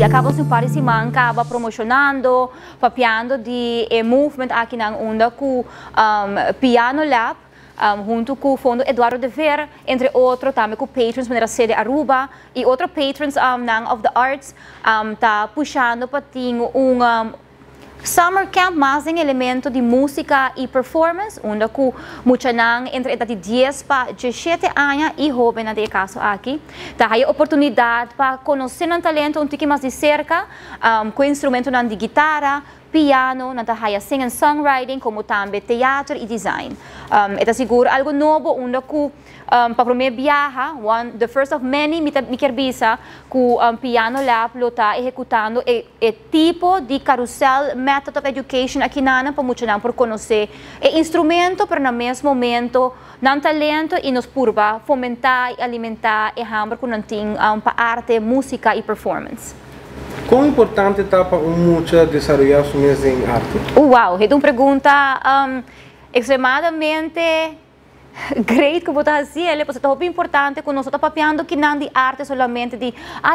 de acaba se pare si manca acaba promocionando, papiando de movement aqui na onda com Piano Lab, junto com o Fundo Eduardo de Ver, entre outros, também com patrons da sede Aruba e outros patrons of the arts, tá puxando para ter summer camp mais em elemento de música e performance, onde com muita entre de 10 para 17 anos e jovem nesse caso aqui, tá aí oportunidade para conhecer um talento um pouco mais de cerca, com instrumento de guitarra, piano, na tahaya sing and songwriting, como também teatro e design. Ito seguro algo novo, onde ku para primeira viaja, the first of many, mi kerbisa, ku Piano Lab lo tá executando e tipo de carousel method of education aqui na para muito não por conhecer e instrumento para no mesmo momento não talento e nos purba fomentar e alimentar e hambre com nanting para arte, música e performance. Quão importante está para mucha desarrollar su mente em arte? Uau, é uma pergunta extremadamente great que você fazia, porque é importante que nós estamos papiando que não de arte solamente de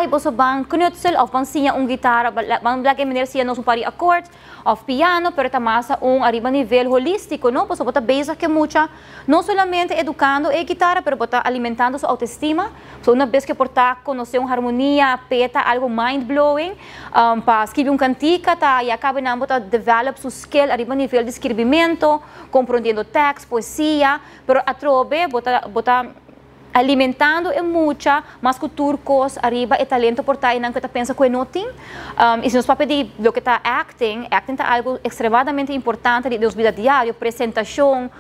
você vai knutsel ou vai ensinar guitarra, vai black maneira se nós pari acordes of piano, pero tamasa arriba nível holístico, não? Você bota base que mucha, não solamente educando a guitarra, pero bota alimentando sua autoestima. So uma vez que portar conhecer uma harmonia, peta algo mind blowing, para escrever cantica, tá e acaba não bota develop sua skill arriba nível de escrevimento, compreendendo texto, poesia, pero a trobe bota alimentando é muita, mas com turcos arriba e talento por tá não que tá pensa que nothing. E se nos papel de lo que tá acting tá algo extremadamente importante de vida diária, apresentação,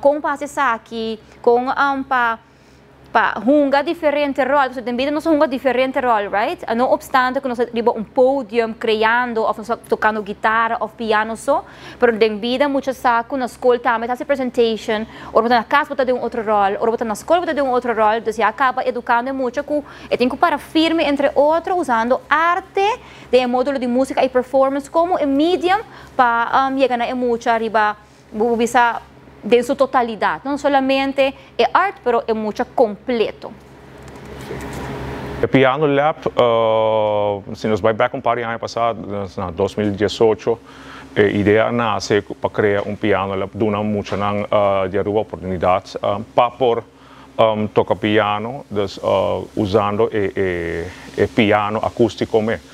com passes aqui, com hunga diferente rol, você tem vida nós hunga diferente rol, right? Não obstante que nós riba podium criando, ou tocando guitarra ou piano só, pero tem vida muitas saco na escola também tá presentation, ou botar na casa botar de outro rol, ou botar na escola botar de outro rol, então você acaba educando muito com e tem que para firme entre outros usando arte de módulo de música e performance como um medium para chegar na muita riba bisa de sua totalidade, não somente é arte, pero é muito completo. O Piano Lab, se nós vai back par ano passado, em 2018, a ideia nasce para criar piano lab, dando muita de oportunidades para por tocar piano, usando o piano acústico mesmo.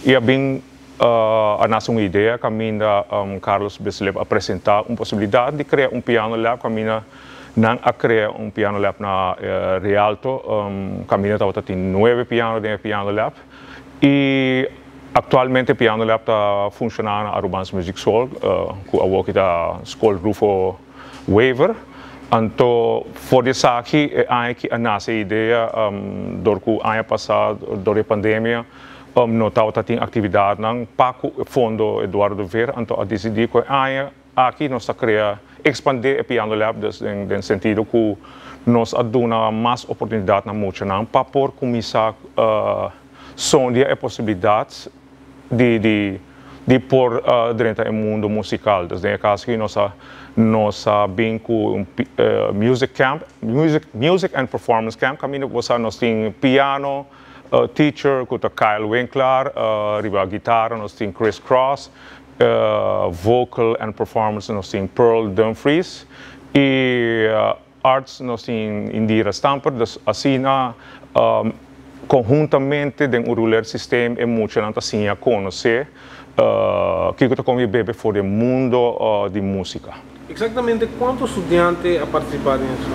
E é bem a nossa ideia caminha Carlos Besleb apresentar uma possibilidade de criar piano lab caminha não a criar piano lab na Rialto caminha estava tem 9 pianos dentro do piano lab e atualmente o piano lab está funcionando na Aruban's Music School com a work da School Rufo Waiver. Então, por isso aqui a nossa ideia durante o ano passado durante a pandemia não estava tendo atividade não para o Fundo Eduardo Ver, então a decidir que aqui nós queremos expandir o Piano Lab no sentido que nós damos mais oportunidade na música para por começar a sonhar a possibilidade de pôr dentro do mundo musical. Então, no caso que nós bem com music camp, music and performance camp, caminho nós temos piano teacher, com Kyle Winkler, riba guitarra, nós temos Chris Cross, vocal and performance, nós temos Pearl Dumfries, e arts, nós temos Indira Stamper, assim, conjuntamente, dentro do ruler sistema, é muito assim a conhecer que eu estou bebê fora do mundo de música. Exatamente quantos estudantes participaram nesse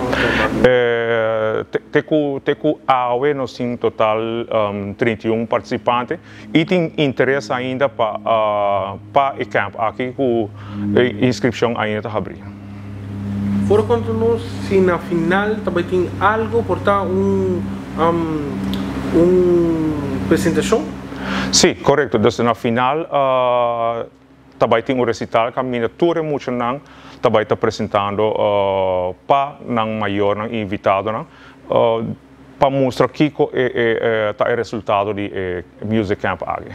Teco AUE nós temos total 31 participantes e tem interesse ainda para o camp aqui com a inscrição ainda está abrindo. Por conta-nos se na final também tem algo por dar apresentação? Sim, correto. Então na final também tem recital que a miniatura muito não também está apresentando para não maior não invitado não para mostrar que é o resultado do Music Camp aqui.